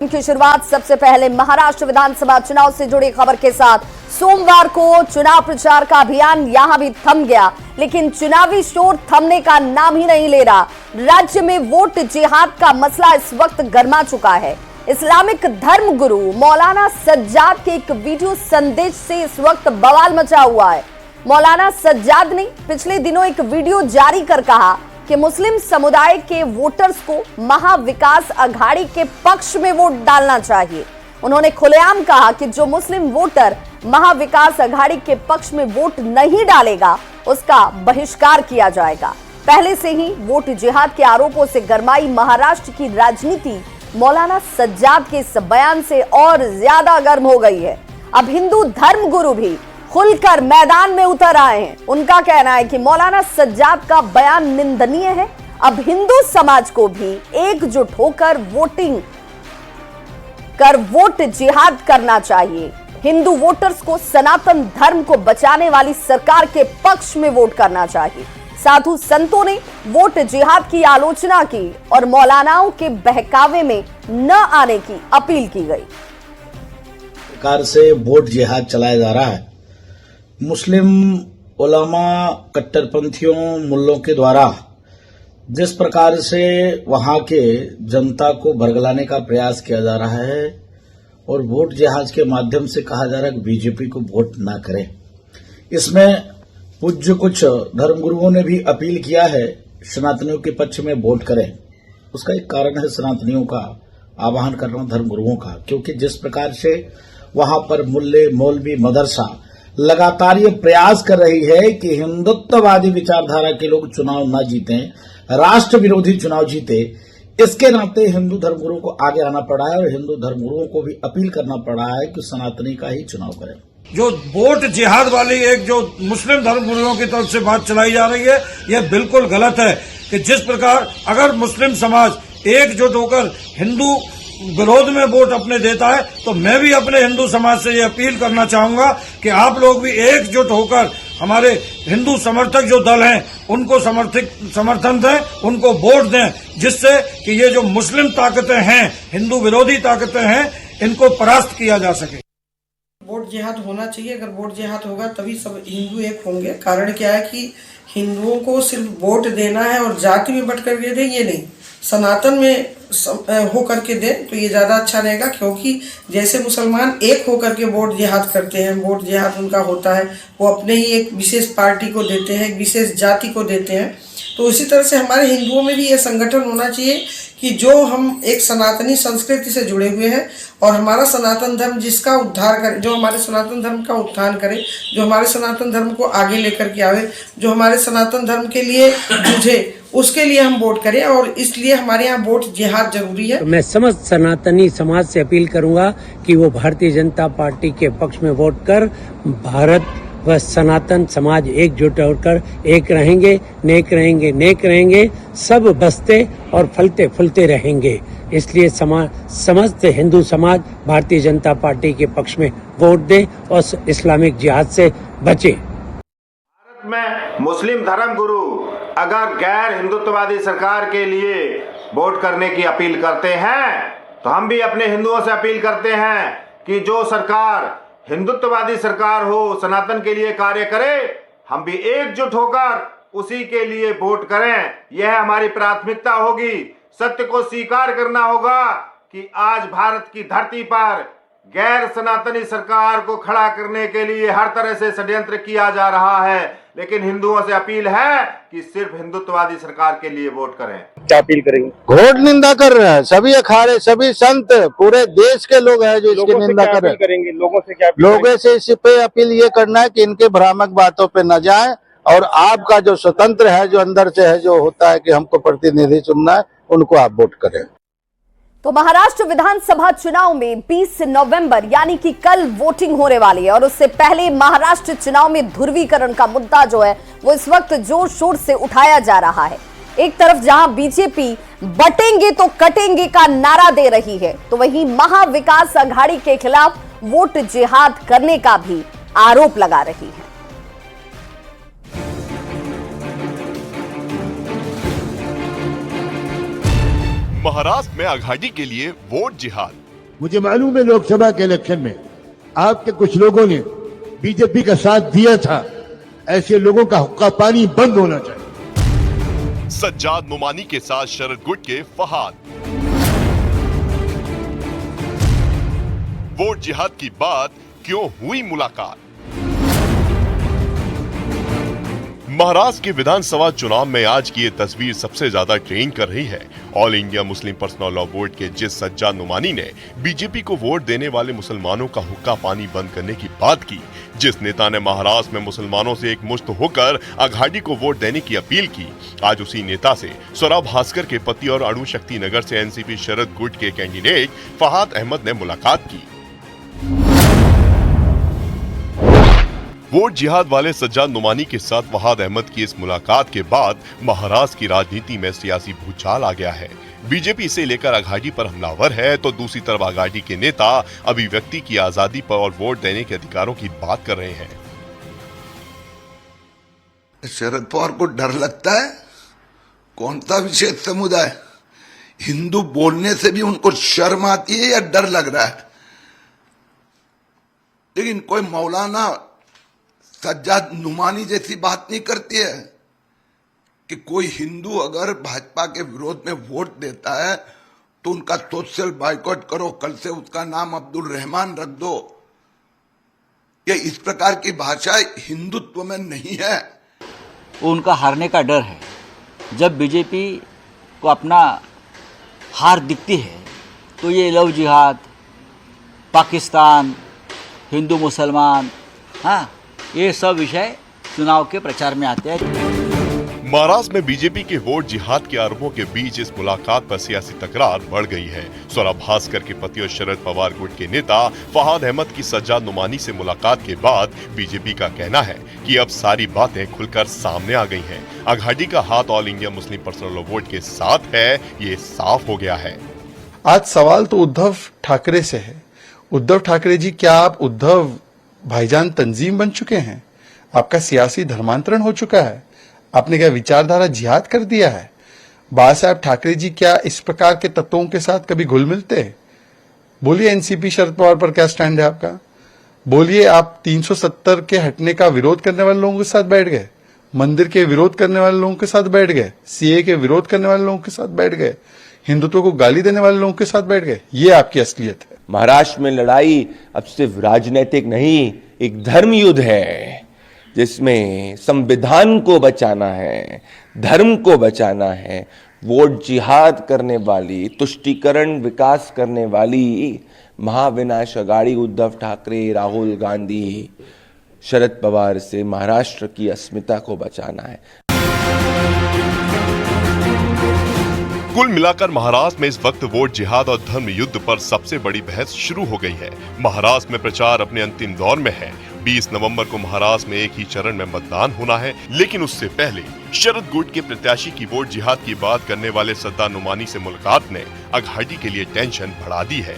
की शुरुआत सबसे पहले महाराष्ट्र विधानसभा चुनाव से जुड़ी खबर के साथ। सोमवार को चुनाव प्रचार का अभियान यहां भी थम गया, लेकिन चुनावी शोर थमने का नाम ही नहीं ले रहा। राज्य में वोट जिहाद का मसला इस वक्त गर्मा चुका है। इस्लामिक धर्म गुरु मौलाना सज्जाद के एक वीडियो संदेश से इस वक्त बवाल मचा हुआ है। मौलाना सज्जाद ने पिछले दिनों एक वीडियो जारी कर कहा कि मुस्लिम समुदाय के वोटर्स को महाविकास अघाड़ी के पक्ष में वोट डालना चाहिए। उन्होंने खुलेआम कहा कि जो मुस्लिम वोटर महाविकास अघाड़ी के पक्ष में वोट नहीं डालेगा उसका बहिष्कार किया जाएगा। पहले से ही वोट जिहाद के आरोपों से गरमाई महाराष्ट्र की राजनीति मौलाना सज्जाद के इस बयान से और ज्यादा गर्म हो गई है। अब हिंदू धर्म गुरु भी खुलकर मैदान में उतर आए हैं। उनका कहना है कि मौलाना सज्जाद का बयान निंदनीय है। अब हिंदू समाज को भी एकजुट होकर वोटिंग कर वोट जिहाद करना चाहिए। हिंदू वोटर्स को सनातन धर्म को बचाने वाली सरकार के पक्ष में वोट करना चाहिए। साधु संतों ने वोट जिहाद की आलोचना की और मौलानाओं के बहकावे में न आने की अपील की गई। सरकार से वोट जिहाद चलाया जा रहा है। मुस्लिम उलमा कट्टरपंथियों मुल्लों के द्वारा जिस प्रकार से वहां के जनता को भरगलाने का प्रयास किया जा रहा है और वोट जिहाद के माध्यम से कहा जा रहा है कि बीजेपी को वोट ना करें, इसमें पूज्य कुछ धर्मगुरुओं ने भी अपील किया है सनातनियों के पक्ष में वोट करें। उसका एक कारण है सनातनियों का आह्वान करना धर्मगुरुओं का, क्योंकि जिस प्रकार से वहां पर मुल्ले मौलवी मदरसा लगातार ये प्रयास कर रही है कि हिंदुत्ववादी विचारधारा के लोग चुनाव न जीतें, राष्ट्र विरोधी चुनाव जीते। इसके नाते हिंदू धर्मगुरुओं को आगे आना पड़ा है और हिंदू धर्मगुरुओं को भी अपील करना पड़ा है कि सनातनी का ही चुनाव करें। जो वोट जिहाद वाली एक जो मुस्लिम धर्मगुरुओं की तरफ से बात चलाई जा रही है, यह बिल्कुल गलत है कि जिस प्रकार अगर मुस्लिम समाज एकजुट होकर हिंदू विरोध में वोट अपने देता है, तो मैं भी अपने हिंदू समाज से ये अपील करना चाहूंगा कि आप लोग भी एकजुट होकर हमारे हिंदू समर्थक जो दल हैं उनको समर्थन दें, उनको वोट दें, जिससे कि ये जो मुस्लिम ताकतें हैं, हिंदू विरोधी ताकतें हैं, इनको परास्त किया जा सके। वोट जिहाद होना चाहिए। अगर वोट जिहाद होगा तभी सब हिंदू एक होंगे। कारण क्या है कि हिंदुओं को सिर्फ वोट देना है और जाति में बट करके दे, ये नहीं, सनातन में हो करके दें तो ये ज़्यादा अच्छा रहेगा। क्योंकि जैसे मुसलमान एक होकर के वोट जिहाद करते हैं, वोट जिहाद उनका होता है, वो अपने ही एक विशेष पार्टी को देते हैं, एक विशेष जाति को देते हैं। तो उसी तरह से हमारे हिंदुओं में भी ये संगठन होना चाहिए कि जो हम एक सनातनी संस्कृति से जुड़े हुए हैं और हमारा सनातन धर्म जिसका उद्धार करे, जो हमारे सनातन धर्म का उत्थान करे, जो हमारे सनातन धर्म को आगे लेकर के आवे, जो हमारे सनातन धर्म के लिए जूझे, उसके लिए हम वोट करें। और इसलिए हमारे यहाँ वोट जिहाद जरूरी है। मैं समस्त सनातनी समाज से अपील करूंगा कि वो भारतीय जनता पार्टी के पक्ष में वोट कर भारत व सनातन समाज एकजुट होकर एक रहेंगे, नेक रहेंगे, नेक रहेंगे, सब बसते और फलते फूलते रहेंगे। इसलिए समस्त हिंदू समाज भारतीय जनता पार्टी के पक्ष में वोट दें और इस्लामिक जिहाद से बचे। भारत में मुस्लिम धर्म गुरु अगर गैर हिंदुत्ववादी सरकार के लिए वोट करने की अपील करते हैं, तो हम भी अपने हिंदुओं से अपील करते हैं कि जो सरकार हिंदुत्ववादी सरकार हो, सनातन के लिए कार्य करे, हम भी एकजुट होकर उसी के लिए वोट करें। यह हमारी प्राथमिकता होगी। सत्य को स्वीकार करना होगा कि आज भारत की धरती पर गैर सनातनी सरकार को खड़ा करने के लिए हर तरह से षड्यंत्र किया जा रहा है, लेकिन हिंदुओं से अपील है कि सिर्फ हिंदुत्ववादी सरकार के लिए वोट करें। क्या अपील करेंगे? घोर निंदा कर रहे हैं सभी अखाड़े, सभी संत, पूरे देश के लोग हैं जो इसकी निंदा कर रहे हैं। करेंगे लोगों से क्या? लोगों से इस पे अपील ये करना है कि इनके भ्रामक बातों पे न जाएं और आपका जो स्वतंत्र है, जो अंदर से है, जो होता है कि हमको प्रतिनिधि चुनना है, उनको आप वोट करें। तो महाराष्ट्र विधानसभा चुनाव में 20 नवंबर यानी कि कल वोटिंग होने वाली है और उससे पहले महाराष्ट्र चुनाव में ध्रुवीकरण का मुद्दा जो है वो इस वक्त जोर शोर से उठाया जा रहा है। एक तरफ जहां बीजेपी बटेंगे तो कटेंगे का नारा दे रही है, तो वहीं महाविकास अघाड़ी के खिलाफ वोट जिहाद करने का भी आरोप लगा रही है। महाराष्ट्र में आघाड़ी के लिए वोट जिहाद। मुझे मालूम है लोकसभा के इलेक्शन में आपके कुछ लोगों ने बीजेपी का साथ दिया था। ऐसे लोगों का हुक्का पानी बंद होना चाहिए। सज्जाद नुमानी के साथ शरद गुट के फहाद। वोट जिहाद की बात क्यों हुई मुलाकात? महाराष्ट्र के विधानसभा चुनाव में आज की ये तस्वीर सबसे ज्यादा ट्रेंड कर रही है। All India Muslim personal law board के जिस सज्जाद नुमानी ने बीजेपी को वोट देने वाले मुसलमानों का हुक्का पानी बंद करने की बात की, जिस नेता ने महाराष्ट्र में मुसलमानों से एकमुश्त होकर आघाड़ी को वोट देने की अपील की, आज उसी नेता से स्वरा भास्कर के पति और अणु शक्ति नगर से एनसीपी शरद गुट के कैंडिडेट फहाद अहमद ने मुलाकात की। वोट जिहाद वाले सज्जाद नुमानी के साथ फहाद अहमद की इस मुलाकात के बाद महाराष्ट्र की राजनीति में सियासी भूचाल आ गया है। बीजेपी इसे लेकर आघाड़ी पर हमलावर है, तो दूसरी तरफ आघाड़ी के नेता अभिव्यक्ति की आजादी पर और वोट देने के अधिकारों की बात कर रहे हैं। शरद पवार को डर लगता है? कौन सा विशेष समुदाय? हिंदू बोलने से भी उनको शर्म आती है या डर लग रहा है? लेकिन कोई मौलाना सज्जाद नुमानी जैसी बात नहीं करती है कि कोई हिंदू अगर भाजपा के विरोध में वोट देता है तो उनका सोशल बाइकआउट करो, कल से उसका नाम अब्दुल रहमान रख दो। ये इस प्रकार की भाषा हिंदुत्व में नहीं है। वो उनका हारने का डर है। जब बीजेपी को अपना हार दिखती है तो ये लव जिहाद, पाकिस्तान, हिंदू मुसलमान, हाँ, ये सब विषय चुनाव के प्रचार में आते हैं। महाराष्ट्र में बीजेपी के वोट जिहाद के आरोपों के बीच इस मुलाकात पर सियासी तकरार बढ़ गई है। स्वरा भास्कर के पति और शरद पवार गुट के नेता फहाद अहमद की सज्जाद नुमानी से मुलाकात के बाद बीजेपी का कहना है कि अब सारी बातें खुलकर सामने आ गई हैं। आघाड़ी का हाथ all India Muslim personal law board के साथ है, ये साफ हो गया है। आज सवाल तो उद्धव ठाकरे से है। उद्धव ठाकरे जी, क्या आप उद्धव भाईजान तंजीम बन चुके हैं? आपका सियासी धर्मांतरण हो चुका है? आपने क्या विचारधारा जिहाद कर दिया है? बाला साहब ठाकरे जी क्या इस प्रकार के तत्वों के साथ कभी घुल मिलते हैं? बोलिए एनसीपी शरद पवार पर क्या स्टैंड है आपका? बोलिए आप 370 के हटने का विरोध करने वाले लोगों के साथ बैठ गए, मंदिर के विरोध करने वाले लोगों के साथ बैठ गए, सीए के विरोध करने वाले लोगों के साथ बैठ गए, हिंदुत्व को गाली देने वाले लोगों के साथ बैठ गए। ये आपकी असलियत है। महाराष्ट्र में लड़ाई अब सिर्फ राजनीतिक नहीं, एक धर्म युद्ध है, जिसमें संविधान को बचाना है, धर्म को बचाना है। वोट जिहाद करने वाली, तुष्टीकरण विकास करने वाली महाविनाश अघाड़ी उद्धव ठाकरे, राहुल गांधी, शरद पवार से महाराष्ट्र की अस्मिता को बचाना है। कुल मिलाकर महाराष्ट्र में इस वक्त वोट जिहाद और धर्म युद्ध पर सबसे बड़ी बहस शुरू हो गई है। महाराष्ट्र में प्रचार अपने अंतिम दौर में है। 20 नवंबर को महाराष्ट्र में एक ही चरण में मतदान होना है, लेकिन उससे पहले शरद गुट के प्रत्याशी की वोट जिहाद की बात करने वाले सज्जाद नुमानी से मुलाकात ने आघाड़ी के लिए टेंशन बढ़ा दी है।